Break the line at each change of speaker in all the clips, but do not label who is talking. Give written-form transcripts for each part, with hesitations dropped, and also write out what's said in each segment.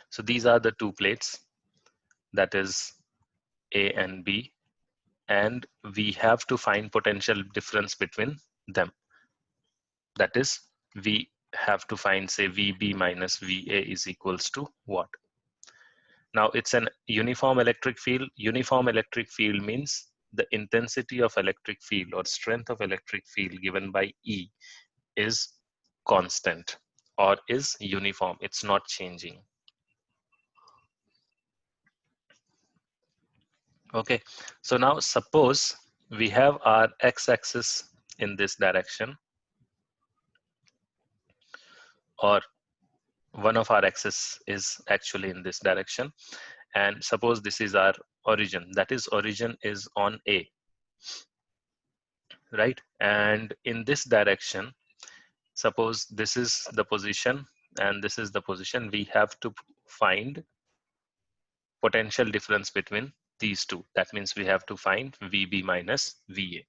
So these are the two plates, that is A and B, and we have to find potential difference between them. That is, we have to find, say, VB minus VA is equals to what? Now it's an uniform electric field. Uniform electric field means the intensity of electric field or strength of electric field given by E is constant or is uniform. It's not changing. Okay, so now suppose we have our x-axis in this direction, or one of our axis is actually in this direction, and suppose this is our origin, that is origin is on A, right? And in this direction, suppose this is the position and this is the position, we have to find potential difference between these two. That means we have to find VB minus VA,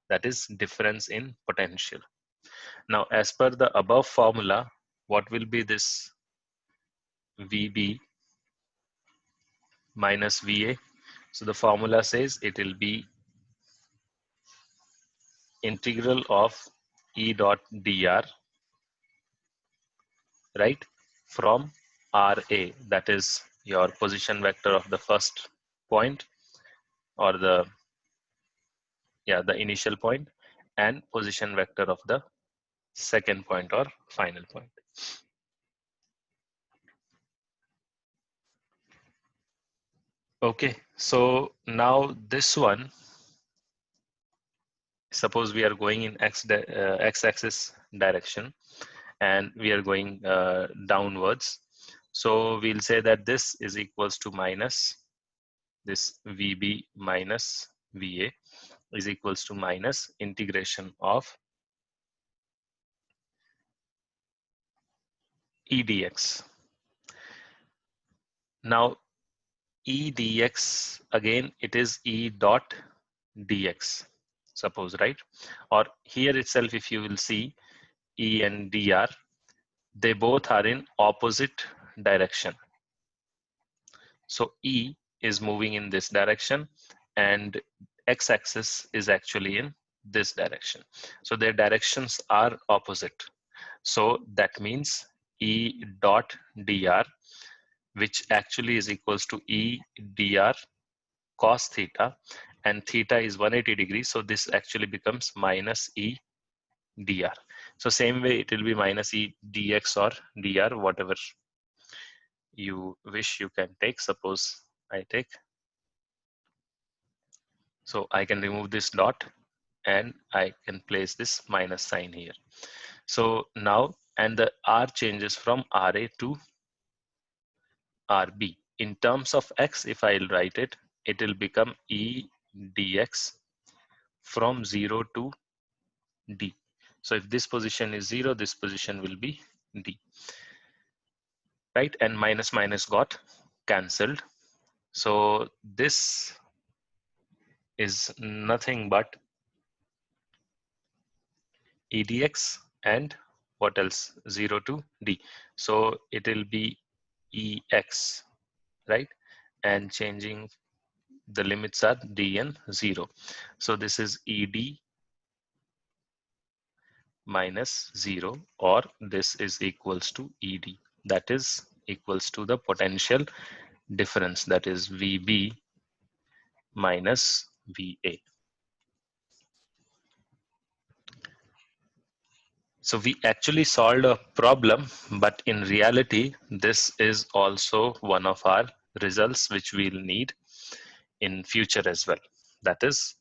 that is difference in potential. Now as per the above formula, what will be this VB minus VA? So the formula says it will be integral of E dot dr, right, from RA, that is your position vector of the first point, or the initial point, and position vector of the second point or final point. Okay, so now this one, suppose we are going in x-axis direction and we are going downwards. So we'll say that this is equals to minus this VB minus VA is equals to minus integration of E dx. Now E dx, again it is E dot dx, suppose, right? Or here itself, if you will see E and dr, they both are in opposite direction. So E is moving in this direction and x-axis is actually in this direction. So their directions are opposite. So that means E dot dr, which actually is equals to E dr cos theta, and theta is 180 degrees. So this actually becomes minus E dr. So same way it will be minus E dx or dr, whatever you wish you can take. Suppose I take, so I can remove this dot and I can place this minus sign here. So now, and the R changes from RA to RB. In terms of X, if I'll write it, it will become E dx from 0 to D. So if this position is 0, this position will be D, right? And minus minus got cancelled. So this is nothing but E dx and what else? 0 to D. So it will be EX, right? And changing the limits are D and 0. So this is ED minus 0, or this is equals to ED. That is equals to the potential difference, that is VB minus VA. So we actually solved a problem, but in reality, this is also one of our results which we'll need in future as well. That is,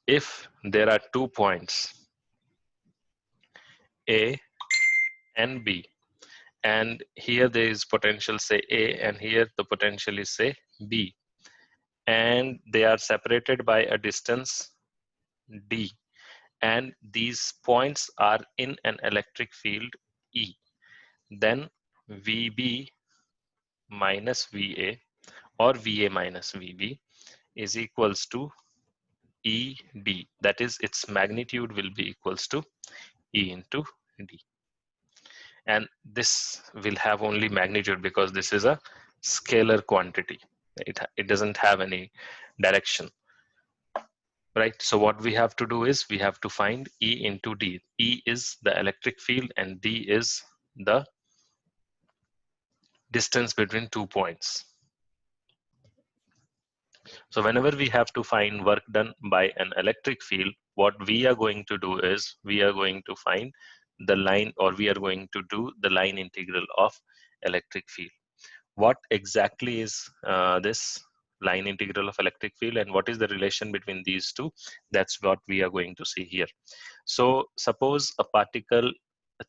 if there are 2 points A and B, and here there is potential say A, and here the potential is say B, and they are separated by a distance D, and these points are in an electric field E, then VB minus VA or VA minus VB is equals to ED. That is, its magnitude will be equals to E into D. and this will have only magnitude because this is a scalar quantity. It doesn't have any direction, right? So what we have to do is we have to find E into D. E is the electric field and D is the distance between 2 points. So whenever we have to find work done by an electric field, what we are going to do is we are going to find the line, or we are going to do the line integral of electric field. What exactly is this line integral of electric field, and what is the relation between these two? That's what we are going to see here. So suppose a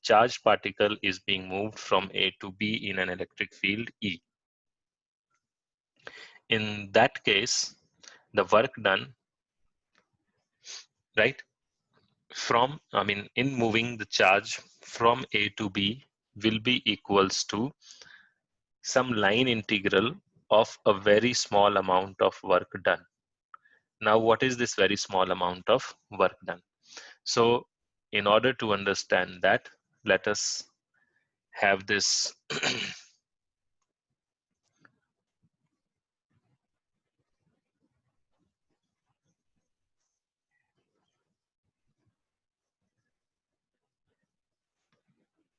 charged particle is being moved from A to B in an electric field E. In that case, the work done, right, in moving the charge from A to B will be equals to some line integral of a very small amount of work done. Now, what is this very small amount of work done? So, in order to understand that, let us have this.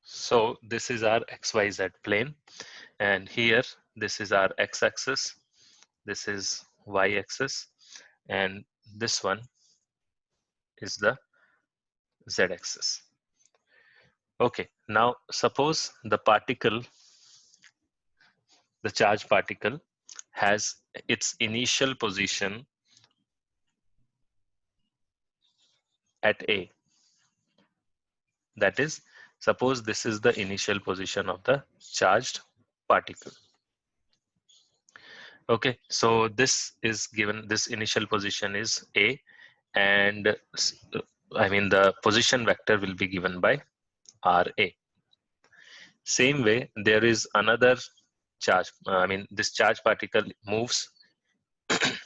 So, this is our XYZ plane, and here this is our x-axis, this is y-axis, and this one is the z-axis. Okay, now suppose the charged particle has its initial position at A. That is, suppose this is the initial position of the charged particle. Okay, so this is given, this initial position is A, and the position vector will be given by RA. Same way, there is another charge, this charged particle moves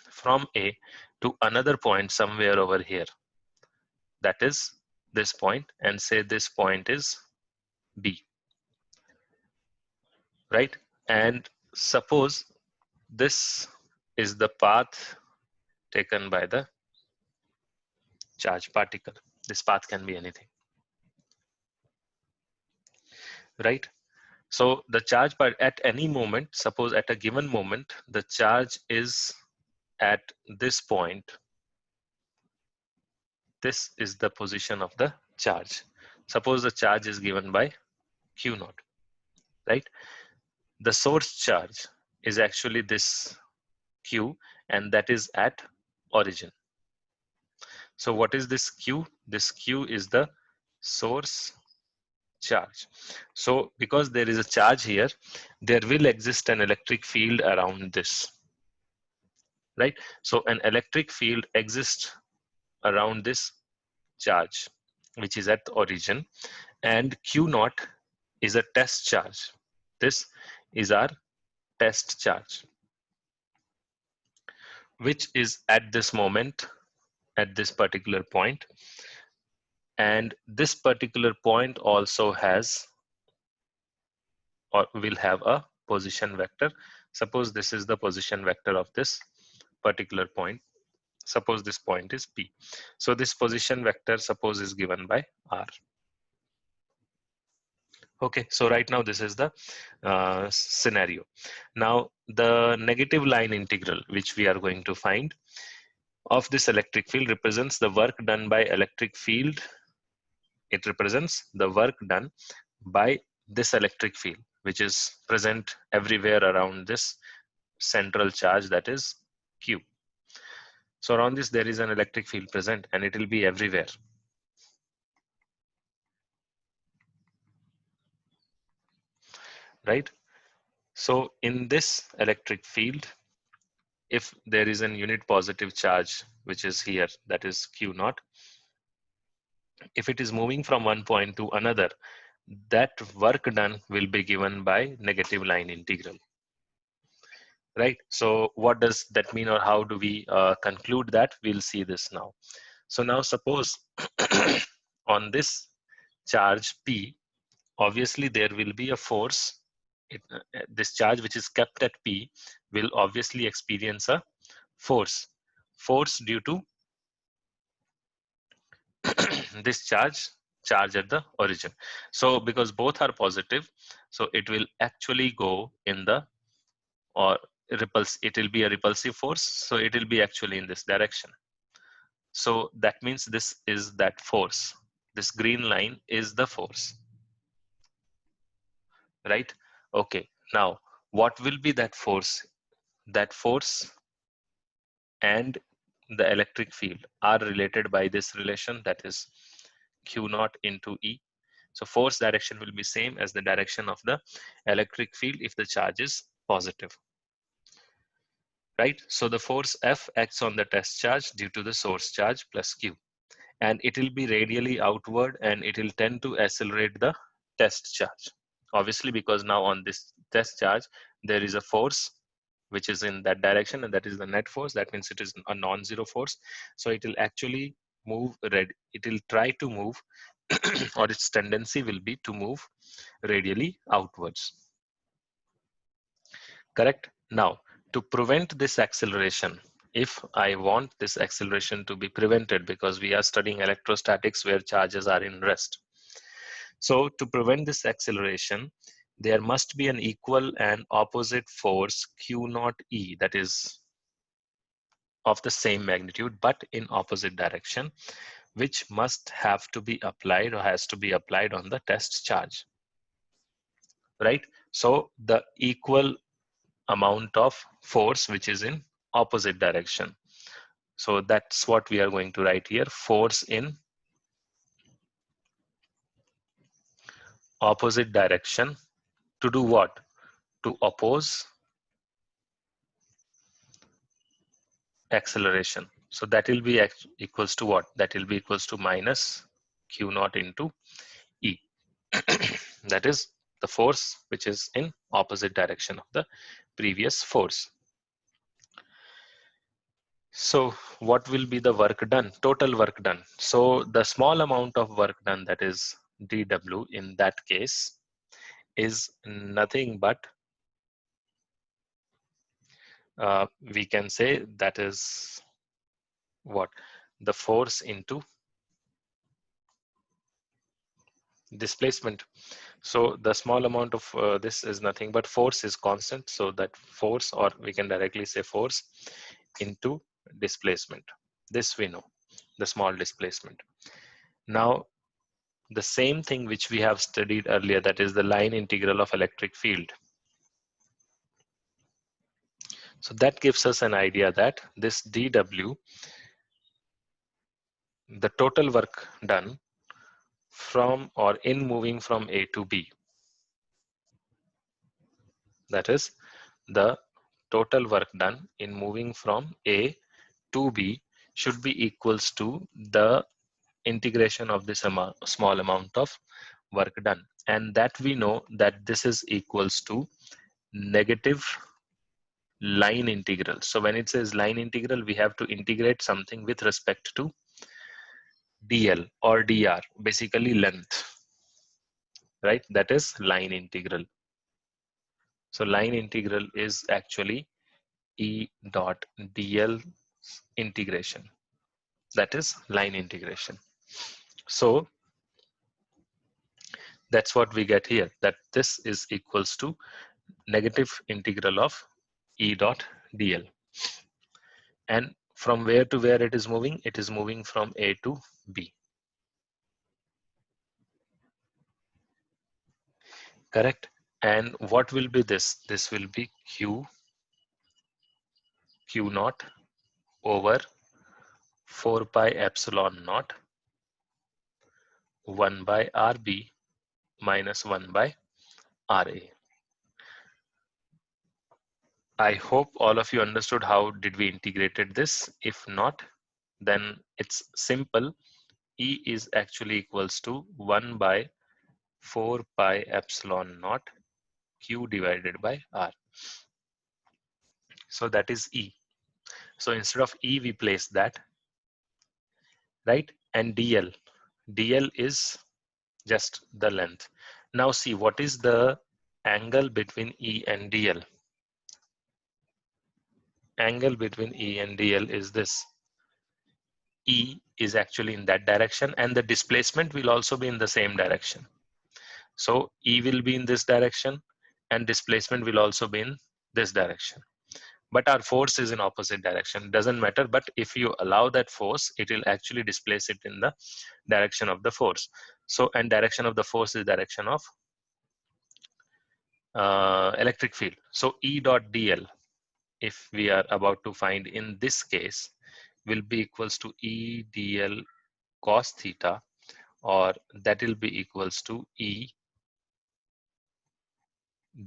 from A to another point somewhere over here. That is this point, and say this point is B, right? And suppose this is the path taken by the charged particle. This path can be anything, right? So the charge part at any moment, suppose at a given moment, the charge is at this point. This is the position of the charge. Suppose the charge is given by Q naught, right? The source charge is actually this Q, and that is at origin. So what is this Q? This Q is the source charge. So because there is a charge here, there will exist an electric field around this, right? So an electric field exists around this charge, which is at the origin, and Q naught is a test charge. This is our test charge, which is at this moment, at this particular point. And this particular point also has, or will have, a position vector. Suppose this is the position vector of this particular point. Suppose this point is P. So this position vector, suppose, is given by R. Okay, so right now this is the scenario. Now the negative line integral, which we are going to find, of this electric field represents the work done by electric field. It represents the work done by this electric field, which is present everywhere around this central charge, that is Q. So around this there is an electric field present, and it will be everywhere. Right? So in this electric field, if there is an unit positive charge, which is here, that is Q naught, if it is moving from one point to another, that work done will be given by negative line integral. Right? So what does that mean, or how do we conclude that? We'll see this now. So now suppose on this charge P, obviously there will be a force. This charge which is kept at P will obviously experience a force due to this charge at the origin. So because both are positive, so it will actually go in the, or repulse, it will be a repulsive force, so it will be actually in this direction. So that means this is that force. This green line is the force, right? Okay, now what will be that force? That force and the electric field are related by this relation, that is Q naught into E. So force direction will be same as the direction of the electric field if the charge is positive, right? So the force F acts on the test charge due to the source charge plus Q, and it will be radially outward and it will tend to accelerate the test charge. Obviously, because now on this test charge, there is a force which is in that direction, and that is the net force. That means it is a non-zero force. So it will actually move red. It will try to move or its tendency will be to move radially outwards. Correct? Now, to prevent this acceleration, if I want this acceleration to be prevented, because we are studying electrostatics where charges are in rest. So to prevent this acceleration, there must be an equal and opposite force Q naught E, that is of the same magnitude but in opposite direction, which must have to be applied or has to be applied on the test charge, right? So the equal amount of force which is in opposite direction. So that's what we are going to write here, force in opposite direction. To do what? To oppose acceleration. So that will be equals to what? That will be equals to minus Q naught into E. That is the force which is in opposite direction of the previous force. So what will be the work done? Total work done. So the small amount of work done, that is dW in that case, is nothing but we can say that is what? The force into displacement. So the small amount of this is nothing but force is constant. So that force, or we can directly say force into displacement. This we know, the small displacement. Now, the same thing which we have studied earlier, that is the line integral of electric field. So that gives us an idea that this dW, the total work done from or in moving from A to B, that is the total work done in moving from A to B should be equals to the integration of this small amount of work done, and that we know that this is equals to negative line integral. So when it says line integral, we have to integrate something with respect to dl or dr, basically length, right? That is line integral. So line integral is actually E dot dl integration. That is line integration. So that's what we get here, that this is equals to negative integral of E dot dl. And from where to where it is moving? It is moving from A to B. Correct? And what will be this? This will be Q naught over 4 pi epsilon naught 1 by RB minus 1 by RA. I hope all of you understood how did we integrated this. If not, then it's simple. E is actually equals to 1 by 4 pi epsilon naught Q divided by R. So that is E. So instead of E, we place that, right? And DL is just the length. Now see, what is the angle between E and DL? Angle between E and DL is this. E is actually in that direction, and the displacement will also be in the same direction. So E will be in this direction, and displacement will also be in this direction. But our force is in opposite direction. Doesn't matter, but if you allow that force, it will actually displace it in the direction of the force. So, and direction of the force is direction of electric field. So E dot dl, if we are about to find in this case, will be equals to E dl cos theta, or that will be equals to E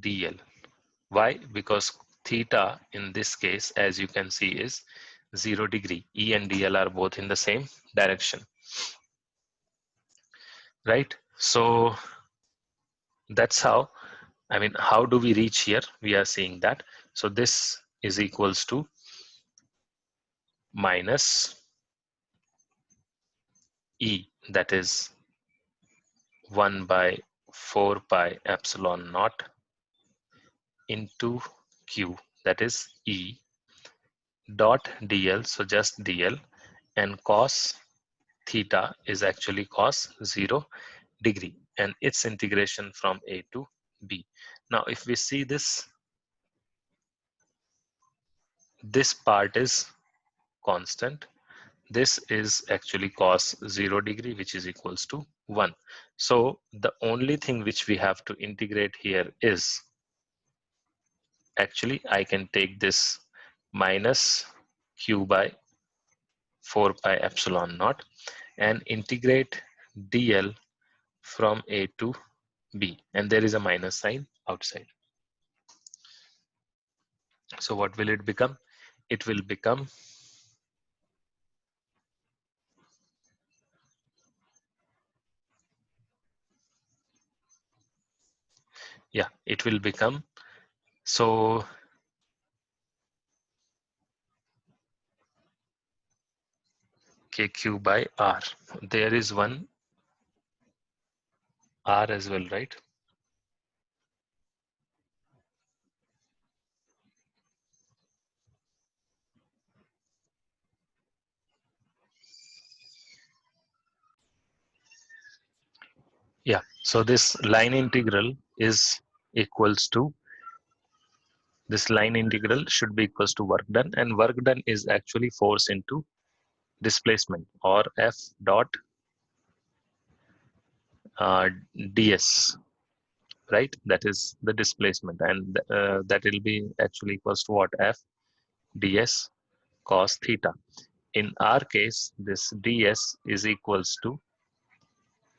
dl. Why? Because theta in this case, as you can see, is 0 degree. E and dl are both in the same direction, right? So that's how, I mean, how do we reach here? We are seeing that. So this is equals to minus E, that is 1 by 4 pi epsilon naught into Q, that is E dot dl, so just dl, and cos theta is actually cos 0 degree, and its integration from A to B. Now if we see this part is constant. This is actually cos 0 degree, which is equals to 1. So the only thing which we have to integrate here is, actually I can take this minus Q by 4 pi epsilon naught and integrate dl from A to B, and there is a minus sign outside. So what will it become? It will become, yeah, it will become, so KQ by R. There is one R as well, right? Yeah, so this line integral is equals to, this line integral should be equals to work done, and work done is actually force into displacement, or F dot ds, right? That is the displacement, and that will be actually equals to what? F ds cos theta. In our case, this ds is equals to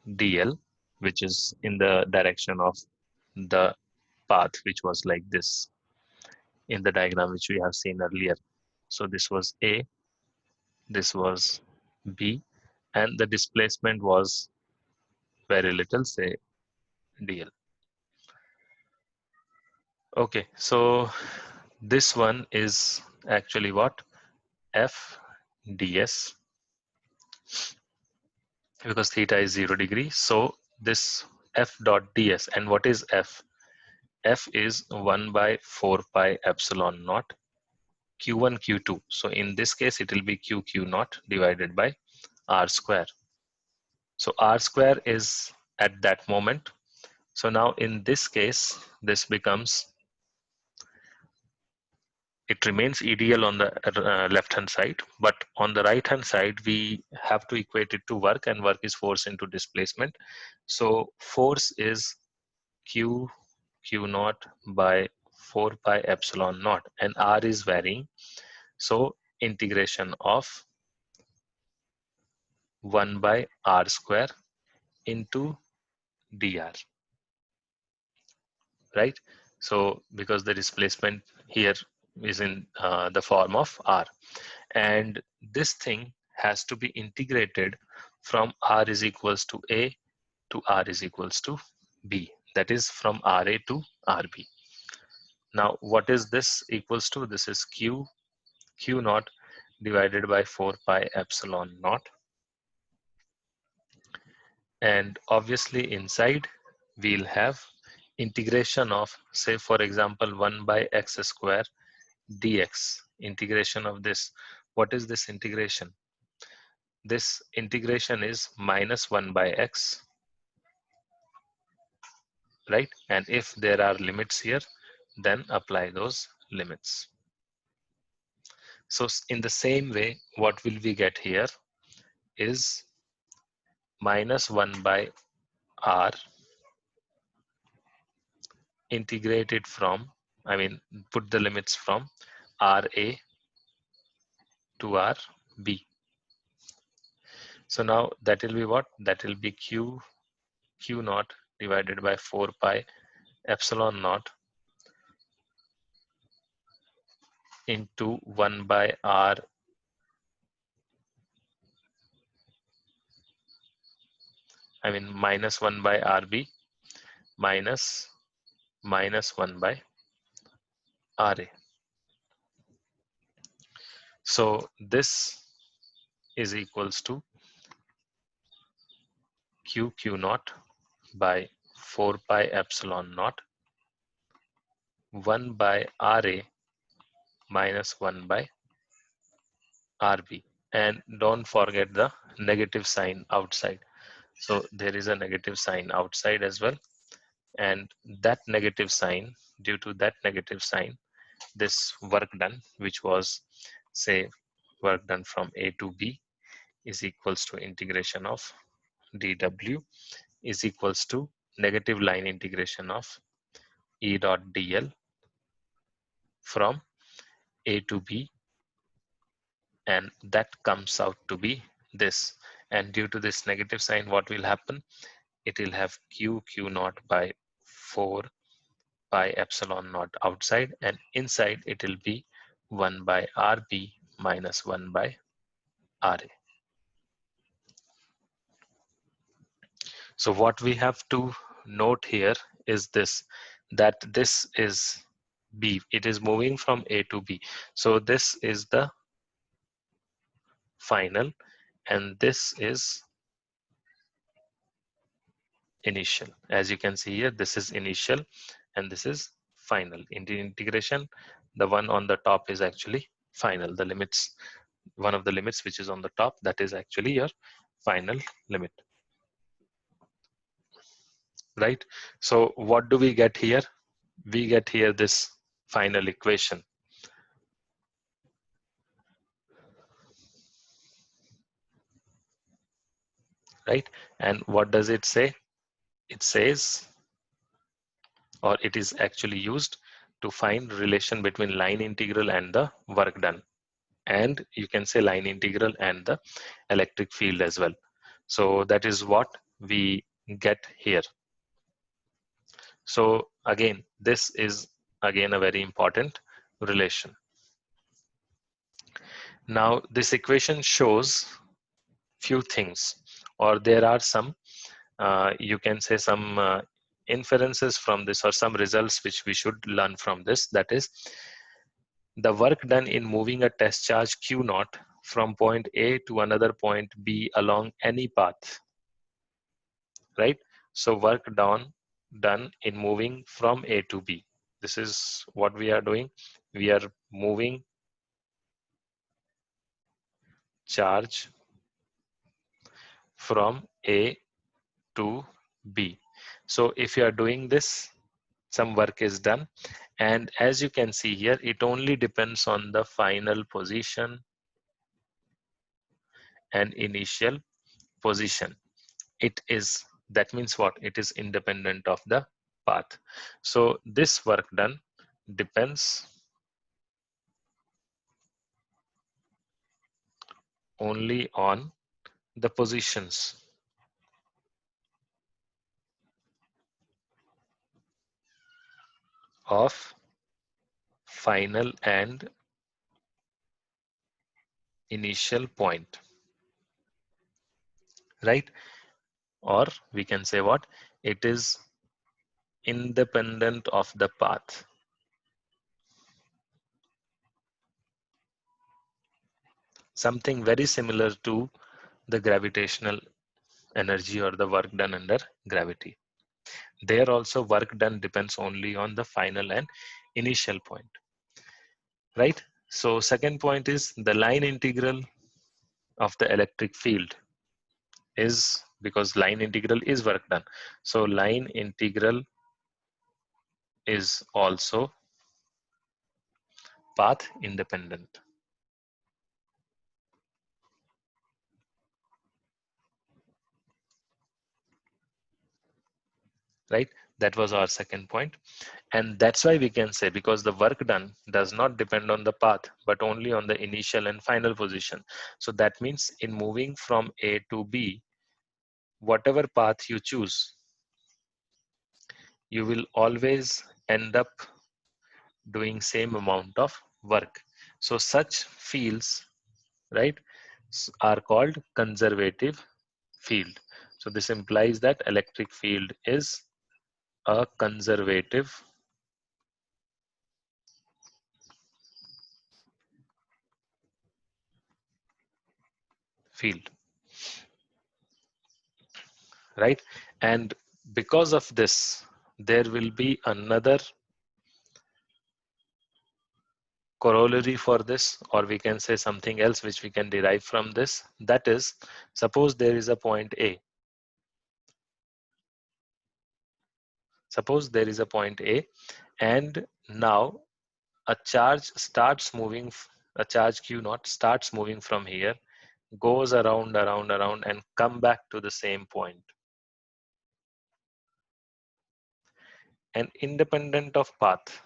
dl, which is in the direction of the path, which was like this in the diagram which we have seen earlier. So this was A, this was B, and the displacement was very little, say dl. Okay, so this one is actually what? F ds, because theta is 0 degree. So this F dot ds, and what is F? F is 1 by 4 pi epsilon naught Q1 Q2. So in this case it will be Q naught divided by R square. So R square is at that moment. So now in this case, this becomes, it remains EDL on the left hand side, but on the right hand side, we have to equate it to work, and work is force into displacement. So force is Q naught by 4 pi epsilon naught, and R is varying. So integration of 1 by R square into dr, right? So because the displacement here is in the form of R, and this thing has to be integrated from R is equals to A to R is equals to B, that is from RA to RB. Now what is this equals to? This is Q naught divided by 4 pi epsilon naught, and obviously inside we'll have integration of, say for example, 1 by x square dx. Integration of this. What is this integration? This integration is minus 1 by x, right? And if there are limits here, then apply those limits. So in the same way, what will we get here is minus 1 by r integrated from, I mean, put the limits from Ra to Rb. So now that will be what? That will be Q naught divided by 4 pi epsilon naught into 1 by R, I mean minus 1 by Rb minus 1 by Ra. So this is equals to Q naught by 4 pi epsilon naught 1 by Ra minus 1 by Rb. And don't forget the negative sign outside. So there is a negative sign outside as well. And that negative sign, due to that negative sign, this work done, which was say work done from A to B, is equals to integration of dw is equals to negative line integration of E dot dl from A to B, and that comes out to be this. And due to this negative sign, what will happen? It will have Q naught by 4 pi epsilon naught outside, and inside it will be 1 by Rb minus 1 by Ra. So what we have to note here is this, that this is B. It is moving from A to B. So this is the final and this is initial. As you can see here, this is initial and this is final. In the integration, the one on the top is actually final. The limits, one of the limits which is on the top, that is actually your final limit, right? So what do we get here? We get here this final equation, right? And what does it say? It says, or it is actually used to find relation between line integral and the work done. And you can say line integral and the electric field as well. So that is what we get here. So again, this is again a very important relation. Now this equation shows few things, or there are some you can say some inferences from this, or some results which we should learn from this. That is, the work done in moving a test charge Q naught from point A to another point B along any path, right? So work done in moving from A to B. This is what we are doing. We are moving charge from A to B. So if you are doing this, some work is done. And as you can see here, it only depends on the final position and initial position. It is, that means what? It is independent of the path. So this work done depends only on the positions of final and initial point, right? Or we can say what? It is independent of the path. Something very similar to the gravitational energy or the work done under gravity. There also work done depends only on the final and initial point, right? So second point is the line integral of the electric field is, because line integral is work done. So line integral is also path independent, right? That was our second point. And that's why we can say, because the work done does not depend on the path, but only on the initial and final position. So that means in moving from A to B, whatever path you choose, you will always end up doing same amount of work. So such fields, right, are called conservative field. So this implies that electric field is a conservative field, right? And because of this, there will be another corollary for this, or we can say something else which we can derive from this. That is, suppose there is a point A. Suppose there is a point A, and now a charge starts moving, a charge Q naught starts moving from here, goes around, around, around, and come back to the same point. And independent of path.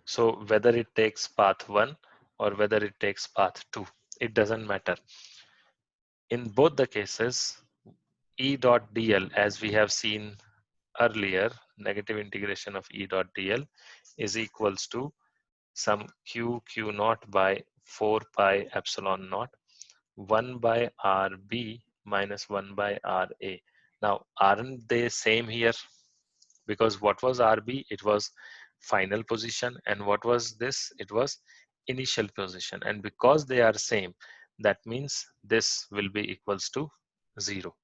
So whether it takes path 1 or whether it takes path 2, it doesn't matter. In both the cases, E dot dl, as we have seen earlier, negative integration of E dot dl is equals to some q naught by 4 pi epsilon naught 1 by rb minus 1 by ra. Now, aren't they same here? Because what was rb? It was final position, and what was this? It was initial position. And because they are same, that means this will be equals to 0.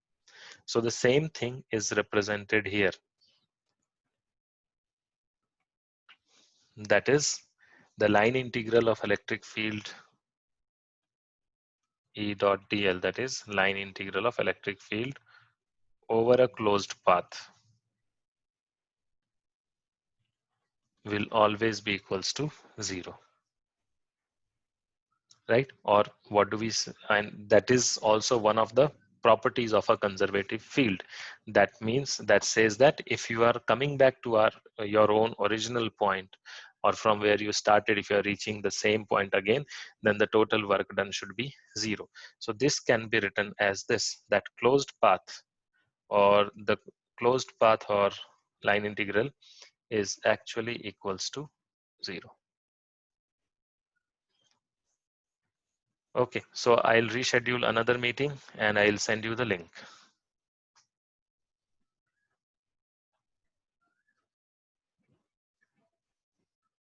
So the same thing is represented here. That is, the line integral of electric field E dot dl, that is line integral of electric field over a closed path, will always be equals to 0, right? Or what do we and that is also one of the properties of a conservative field. That means, that says that if you are coming back to your own original point, or from where you started, if you are reaching the same point again, then the total work done should be 0. So this can be written as this, that closed path, or the closed path or line integral is actually equals to 0. Okay, so I'll reschedule another meeting and I'll send you the link.